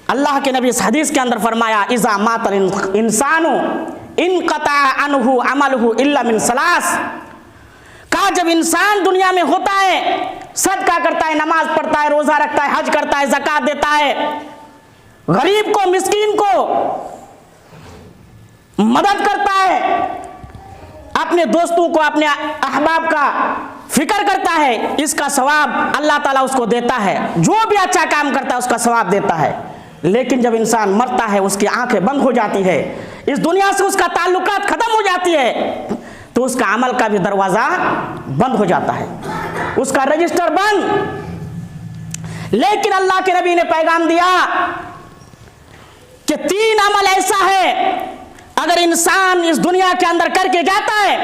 अल्लाह के नबी इस हदीस के अंदर फरमाया, इज़ा मातल इंसानु इनक़ता अनहु अमलहु इल्ला मिन सलास। कहा जब इंसान दुनिया में होता है, सदका करता है, नमाज पढ़ता है, रोजा रखता है, हज करता है, ज़कात देता है, गरीब को, मिस्कीन को मदद करता है, अपने दोस्तों को, अपने अहबाब का फिक्र करता है, इसका सवाब अल्लाह ताला उसको देता है। जो भी अच्छा काम करता है उसका सवाब देता है। लेकिन जब इंसान मरता है, उसकी आंखें बंद हो जाती है, इस दुनिया से उसका ताल्लुकात खत्म हो जाती है, तो उसका अमल का भी दरवाजा बंद हो जाता है, उसका रजिस्टर बंद। लेकिन अल्लाह के नबी ने पैगाम दिया कि 3 अमल ऐसा है, अगर इंसान इस दुनिया के अंदर करके जाता है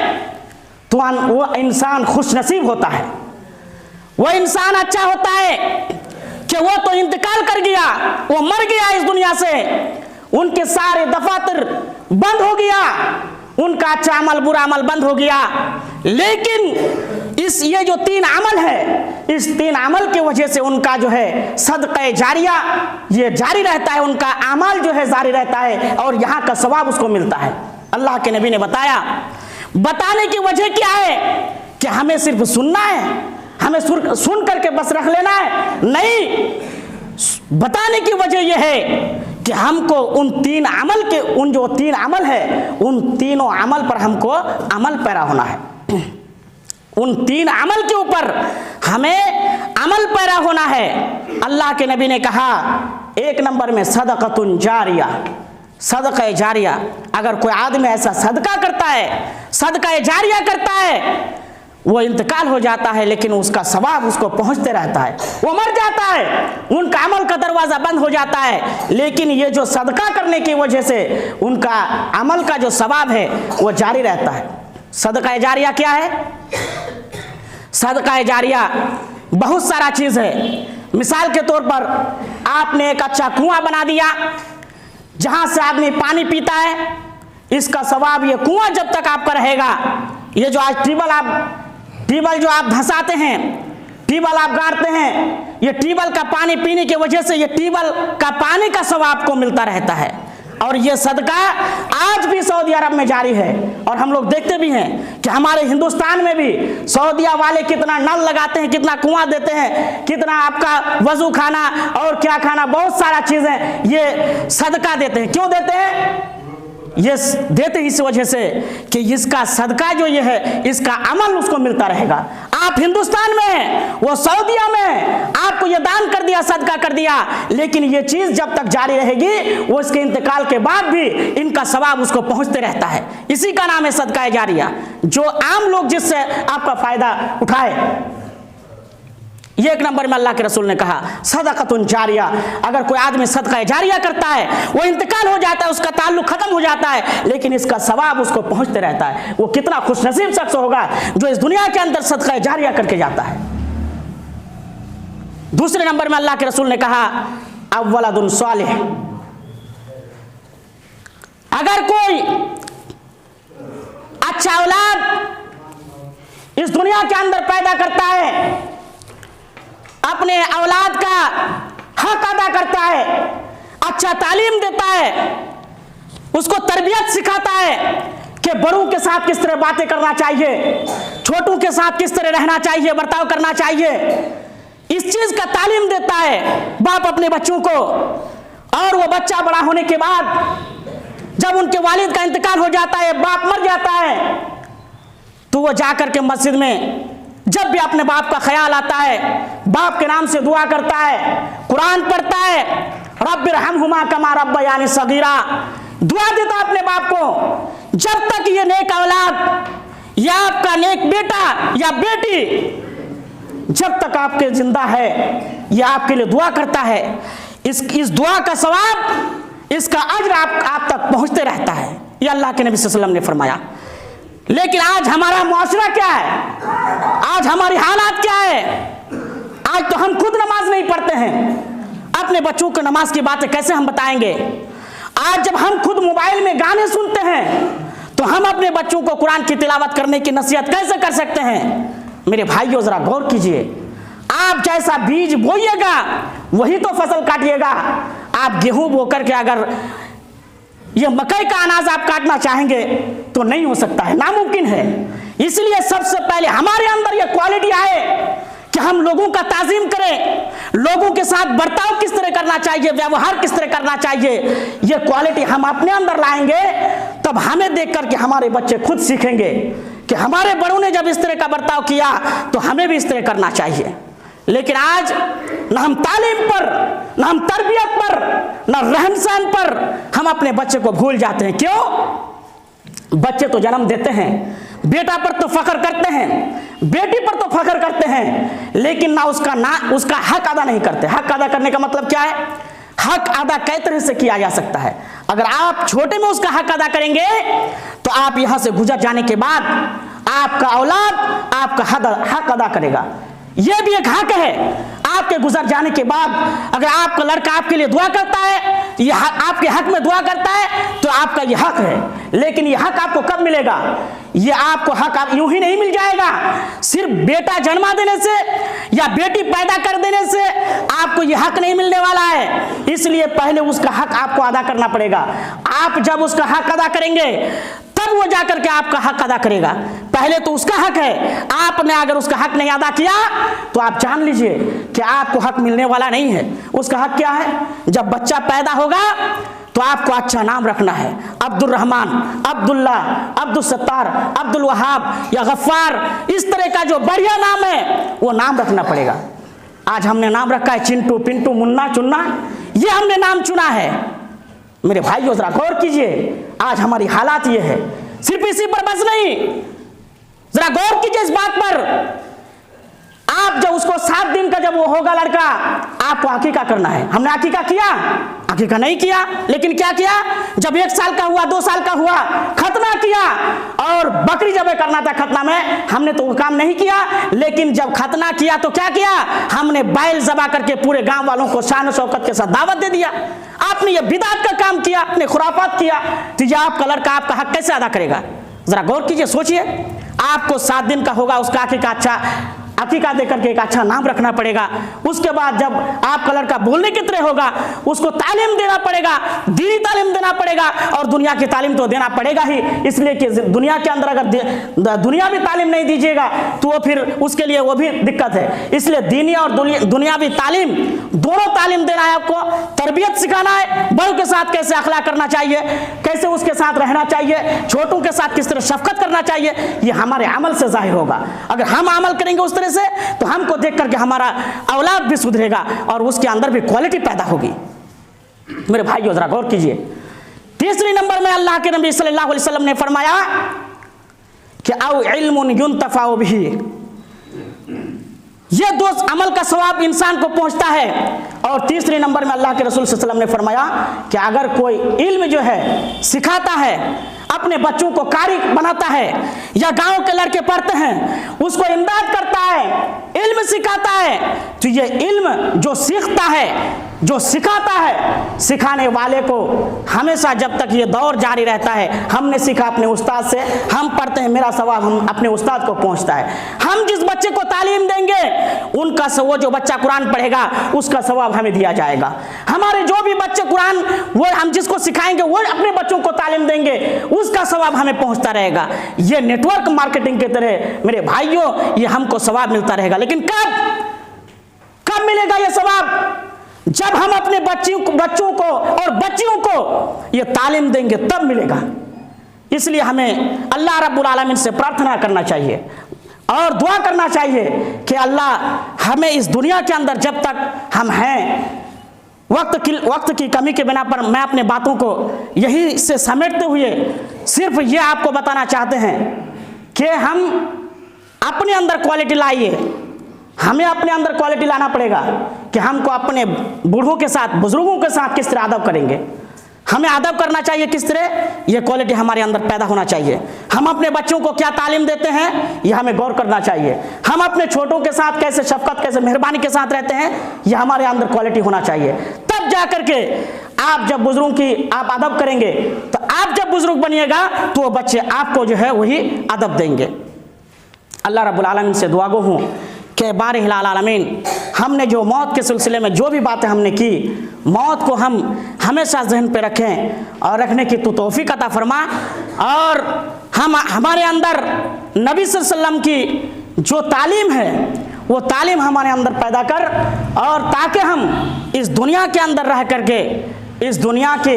तो वो इंसान खुश नसीब होता है, वो इंसान अच्छा होता है कि वो तो इंतकाल कर गया, वो मर गया इस दुनिया से, उनके सारे दफातर बंद हो गया, उनका अच्छा अमल बुरा अमल बंद हो गया। लेकिन ये जो 3 अमल है, इस 3 अमल की वजह से उनका जो है सदक़े जारिया ये जारी रहता है, उनका अमल जो है जारी रहता है और यहाँ का सवाब उसको मिलता है। अल्लाह के नबी ने बताया, बताने की वजह क्या है कि हमें सिर्फ सुनना है, हमें सुन करके बस रख लेना है, नहीं, बताने की वजह यह है कि हमको उन 3 अमल के, उन जो 3 अमल है, उन तीनों अमल पर हमको अमल पैरा होना है। उन 3 अमल के ऊपर हमें अमल पैरा होना है। अल्लाह के नबी ने कहा, 1 नंबर में सदक़तुन जारिया, सदक़े जारिया। अगर कोई आदमी ऐसा सदका करता है, सदक़े जारिया करता है, वो इंतकाल हो जाता है लेकिन उसका सवाब उसको पहुंचते रहता है, वो मर जाता है, उनका अमल का दरवाज़ा बंद हो जाता है, लेकिन ये जो सदका करने की वजह से उनका अमल का जो सवाब है वो जारी रहता है। सदका जारिया क्या है? सदका जारिया बहुत सारा चीज़ है। मिसाल के तौर पर आपने एक अच्छा कुआं बना दिया जहाँ से आदमी पानी पीता है, इसका सवाब, ये कुआं जब तक आपका रहेगा, ये जो आज ट्यूबवेल जो आप धंसाते हैं, ट्यूबवेल आप गाड़ते हैं, ये ट्यूबवेल का पानी पीने की वजह से ये ट्यूबवेल का पानी का सवाब आपको मिलता रहता है। और ये सदका आज भी सऊदी अरब में जारी है और हम लोग देखते भी हैं कि हमारे हिंदुस्तान में भी सऊदिया वाले कितना नल लगाते हैं, कितना कुआं देते हैं, कितना आपका वजू खाना और क्या खाना, बहुत सारा चीज़ें ये सदका देते हैं। क्यों देते हैं? ये देते इस वजह से कि इसका सदका जो ये है, इसका अमल उसको मिलता रहेगा। आप हिंदुस्तान में हैं, वो सऊदिया में है, आपको ये दान कर दिया, सदका कर दिया, लेकिन ये चीज़ जब तक जारी रहेगी, वो इसके इंतकाल के बाद भी इनका सवाब उसको पहुंचते रहता है। इसी का नाम है सदका जारिया, जो आम लोग जिससे आपका फ़ायदा उठाए। ये 1 नंबर में अल्लाह के रसूल ने कहा सदक़तुन जारिया। अगर कोई आदमी सदका जारिया करता है, वो इंतकाल हो जाता है, उसका ताल्लुक खत्म हो जाता है, लेकिन इसका सवाब उसको पहुंचते रहता है। वो कितना खुशनसीब शख्स होगा जो इस दुनिया के अंदर सदका जारिया करके जाता है। दूसरे नंबर में अल्लाह के रसूल ने कहा अव्वलदुन सालिह। अगर कोई अच्छा औलाद इस दुनिया के अंदर पैदा करता है, अपने औलाद का हक अदा करता है, अच्छा तालीम देता है, उसको तरबियत सिखाता है कि बड़ों के साथ किस तरह बातें करना चाहिए, छोटों के साथ किस तरह रहना चाहिए, बर्ताव करना चाहिए, इस चीज़ का तालीम देता है बाप अपने बच्चों को। और वो बच्चा बड़ा होने के बाद जब उनके वालिद का इंतकाल हो जाता है, बाप मर जाता है, तो वो जाकर के मस्जिद में जब भी अपने बाप का ख्याल आता है, बाप के नाम से दुआ करता है, कुरान पढ़ता है, रब्बिरहमहुमा कमा रब्बयानी सगीरा, दुआ देता अपने बाप को। जब तक ये नेक औलाद या आपका नेक बेटा या बेटी जब तक आपके जिंदा है, ये आपके लिए दुआ करता है, इस दुआ का सवाब, इसका अज्र आप तक पहुंचते रहता है। ये अल्लाह के नबी सल्लल्लाहु अलैहि वसल्लम ने फरमाया। लेकिन आज हमारा मुआशरा क्या है, आज हमारी हालात क्या है? आज तो हम खुद नमाज नहीं पढ़ते हैं, अपने बच्चों को नमाज की बातें कैसे हम बताएंगे? आज जब हम खुद मोबाइल में गाने सुनते हैं तो हम अपने बच्चों को कुरान की तिलावत करने की नसीहत कैसे कर सकते हैं? मेरे भाइयों जरा गौर कीजिए, आप जैसा बीज बोइएगा वही तो फसल काटिएगा। आप गेहूं बो करके अगर ये मकई का अनाज आप काटना चाहेंगे तो नहीं हो सकता है, नामुमकिन है। इसलिए सबसे पहले हमारे अंदर ये क्वालिटी आए कि हम लोगों का ताजीम करें, लोगों के साथ बर्ताव किस तरह करना चाहिए, व्यवहार किस तरह करना चाहिए, ये क्वालिटी हम अपने अंदर लाएंगे, तब हमें देख करके हमारे बच्चे खुद सीखेंगे कि हमारे बड़ों ने जब इस तरह का बर्ताव किया तो हमें भी इस तरह करना चाहिए। लेकिन आज न हम तालीम पर, न हम तरबियत पर, न रहन सहन पर हम अपने बच्चे को भूल जाते हैं। क्यों? बच्चे तो जन्म देते हैं, बेटा पर तो फख्र करते हैं, बेटी पर तो फख्र करते हैं, लेकिन ना उसका हक अदा नहीं करते। हक अदा करने का मतलब क्या है? हक अदा कई तरह से किया जा सकता है। अगर आप छोटे में उसका हक अदा करेंगे तो आप यहां से गुजर जाने के बाद आपका औलाद आपका हक अदा करेगा। यह भी एक हक है। आपके गुजर जाने के बाद अगर आपका लड़का आपके लिए दुआ करता है, यह आपके हक में दुआ करता है, तो आपका यह हक है। लेकिन यह हक आपको कब मिलेगा? यह आपको हक आप यूं ही नहीं मिल जाएगा। सिर्फ बेटा जन्मा देने से या बेटी पैदा कर देने से आपको यह हक नहीं मिलने वाला है। इसलिए पहले उसका हक आपको अदा करना पड़ेगा। आप जब उसका हक अदा करेंगे तब वो जाकर के आपका हक अदा करेगा। पहले तो उसका हक है। आपने अगर उसका हक नहीं अदा किया तो आप जान लीजिए कि आपको हक मिलने वाला नहीं है। उसका हक क्या है? जब बच्चा पैदा होगा तो आपको अच्छा नाम रखना है। अब्दुल रहमान, अब्दुल्ला, अब्दुल सत्तार, अब्दुल वहाब या गफ्फार, इस तरह का जो बढ़िया नाम है वो नाम रखना पड़ेगा। आज हमने नाम रखा है चिंटू, पिंटू, मुन्ना, चुन्ना, ये हमने नाम चुना है। मेरे भाइयों जरा गौर कीजिए, आज हमारी हालात ये है। सिर्फ इसी पर बस नहीं, जरा गौर कीजिए इस बात पर। आप जब उसको 7 दिन का जब वो होगा लड़का, आपको अकीका करना है। हमने अकीका किया? अकीका नहीं किया। लेकिन क्या किया? जब 1 साल का हुआ, 2 साल का हुआ, खतना किया। और बकरी जब करना था खतना में, हमने तो वो काम नहीं किया। लेकिन जब खतना किया तो क्या किया? हमने बैल ज़बा करके पूरे गांव वालों को शान शौकत के साथ दावत दे दिया। आपने ये बिदात का काम किया, आपने खुराफात किया, तो ये आपका लड़का आपका हक कैसे अदा करेगा? जरा गौर कीजिए, सोचिए। आपको 7 दिन का होगा, उसका अकीका देकर के एक अच्छा नाम रखना पड़ेगा। उसके बाद जब आपका लड़का बोलने की तरह होगा, उसको तालीम देना पड़ेगा, दीनी तालीम देना पड़ेगा, और दुनिया की तालीम तो देना पड़ेगा ही। इसलिए कि दुनिया के अंदर अगर दुनियावी तालीम नहीं दीजिएगा तो वो फिर उसके लिए वो भी दिक्कत है। इसलिए दीनी और दुनियावी तालीम, दोनों तालीम देना है आपको। तरबियत सिखाना है, बड़ों के साथ कैसे अखलाक करना चाहिए, कैसे उसके साथ रहना चाहिए, छोटों के साथ किस तरह शफकत करना चाहिए, ये हमारे अमल से जाहिर होगा। अगर हम अमल करेंगे उस तरह से तो हमको देख करके हमारा औलाद भी सुधरेगा और उसके अंदर भी क्वालिटी पैदा होगी। मेरे भाइयों जरा गौर कीजिए। तीसरे नंबर में अल्लाह के नबी सल्लल्लाहु अलैहि वसल्लम ने फरमाया कि औ इल्मुन युंतफाउ बिही, ये 2 अमल का सवाब इंसान को पहुंचता है। और तीसरे नंबर में अल्लाह के रसूल सल्लल्लाहु अलैहि वसल्लम ने फरमाया कि अगर कोई इल्म जो है सिखाता है, अपने बच्चों को कारी बनाता है, या गांव के लड़के पढ़ते हैं उसको इमदाद करता है, इल्म सिखाता है, तो ये इल्म जो सीखता है, जो सिखाता है, सिखाने वाले को हमेशा जब तक ये दौर जारी रहता है, हमने सीखा अपने उस्ताद से, हम पढ़ते हैं, मेरा सवाब हम अपने उस्ताद को पहुंचता है। हम जिस बच्चे को तालीम देंगे उनका वो जो बच्चा कुरान पढ़ेगा उसका सवाब हमें दिया जाएगा। हमारे जो भी बच्चे कुरान वो हम जिसको सिखाएंगे वो अपने बच्चों को तालीम देंगे, उसका सवाब हमें पहुंचता रहेगा। ये नेटवर्क मार्केटिंग की तरह मेरे भाइयों ये हमको सवाब मिलता रहेगा। लेकिन कब मिलेगा ये सवाब? जब हम अपने बच्चों को और बच्चियों को ये तालीम देंगे तब मिलेगा। इसलिए हमें अल्लाह रब्बुल आलमीन से प्रार्थना करना चाहिए और दुआ करना चाहिए कि अल्लाह हमें इस दुनिया के अंदर जब तक हम हैं, वक्त की कमी के बिना पर मैं अपने बातों को यही से समेटते हुए सिर्फ ये आपको बताना चाहते हैं कि हम अपने अंदर क्वालिटी लाइए। हमें अपने अंदर क्वालिटी लाना पड़ेगा कि हमको अपने बूढ़ों के साथ, बुजुर्गों के साथ किस तरह अदब करेंगे, हमें अदब करना चाहिए किस तरह, यह क्वालिटी हमारे अंदर पैदा होना चाहिए। हम अपने बच्चों को क्या तालीम देते हैं यह हमें गौर करना चाहिए। हम अपने छोटों के साथ कैसे शफकत, कैसे मेहरबानी के साथ रहते हैं, यह हमारे अंदर क्वालिटी होना चाहिए। तब जाकर के आप जब बुजुर्गों की आप अदब करेंगे, तो आप जब बुजुर्ग बनिएगा तो वो बच्चे आपको जो है वही अदब देंगे। अल्लाह रब्बुल आलमीन से दुआ गो हूँ कि बारिहिल आलमीन, हमने जो मौत के सिलसिले में जो भी बातें हमने की, मौत को हम हमेशा जहन पे रखें और रखने की तू तौफीक अता फरमा। और हम हमारे अंदर नबी सल्लल्लाहु अलैहि वसल्लम की जो तालीम है वो तालीम हमारे अंदर पैदा कर, और ताकि हम इस दुनिया के अंदर रह करके इस दुनिया के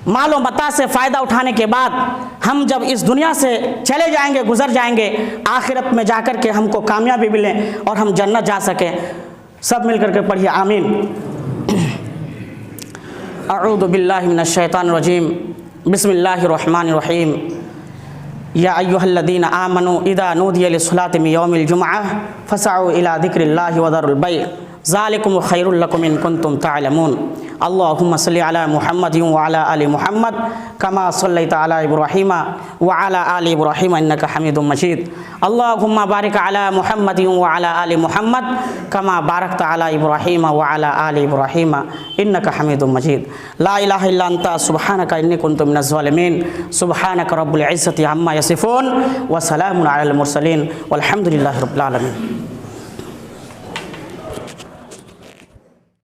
मालो मता से फ़ायदा उठाने के बाद हम जब इस दुनिया से चले जाएंगे, गुजर जाएंगे, आखिरत में जाकर के हमको कामयाबी मिले और हम जन्नत जा सकें। सब मिल करके पढ़िए आमीन। अऊज़ु बिल्लाहि मिनश शैतानिर रजीम, बिस्मिल्लाहिर रहमानिर रहीम। या अय्युहल्लज़ीना आमनू इज़ा नूदिया लिस्सलाति मिन यौमिल जुमअह फसअू इला ज़िक्रिल्लाहि व ज़रुल बैअ ज़ालिकुम खैरुल लकुम इन कुंतुम तअलमून। अल्लाहुम्मा सल्लि अला मुहम्मद व अला आलि मुहम्मद कमा सल्लैता अला इब्राहीम व अला आलि इब्राहीम इन्नका हमीदुम मजीद। अल्लाहुम्मा बारिक अला मुहम्मद व अला आलि मुहम्मद कमा बारकता अला इब्राहीम व अला आलि इब्राहीम इन्नका हमीदुम मजीद। ला इलाहा इल्ला अंता सुब्हानका इन्नी कुन्तु मिनज़ ज़ालिमीन। सुब्हानका रब्बिल इज़्ज़ति अम्मा यसिफून व सलामुन अलल मुरसलीन वल्हम्दुलिल्लाहि रब्बिल आलमीन।